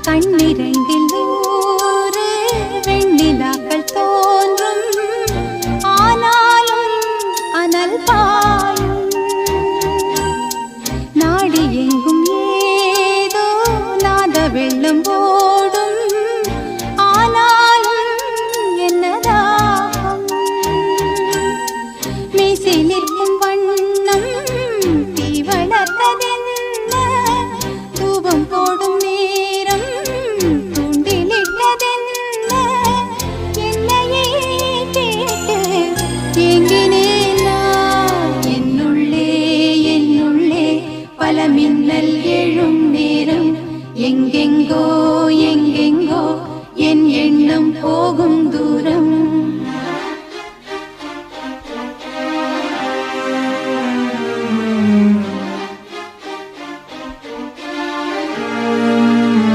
கண்ணிரண்டில் நூறு வெண்ணிலாக்கள் தோன்றும், ஆனாலும் அனல் பாயும். நாடி எங்கும் ஏதோ நாத வெள்ளம் ஓடும், ஆனாலும் என்னதாகும். மீசை நிற்கும் வண்ணம் தீ வளர்த்ததென்ன, தூபம் போடும் நேரம் தூண்டிலிட்டதென்ன. என்னையே கேட்டு ஏங்கினேன் நான். என்னுள்ளே என்னுள்ளே பல மின்னல் எழும் நேரம், எங்கெங்கோ எங்கெங்கோ என் எண்ணம் போகும்.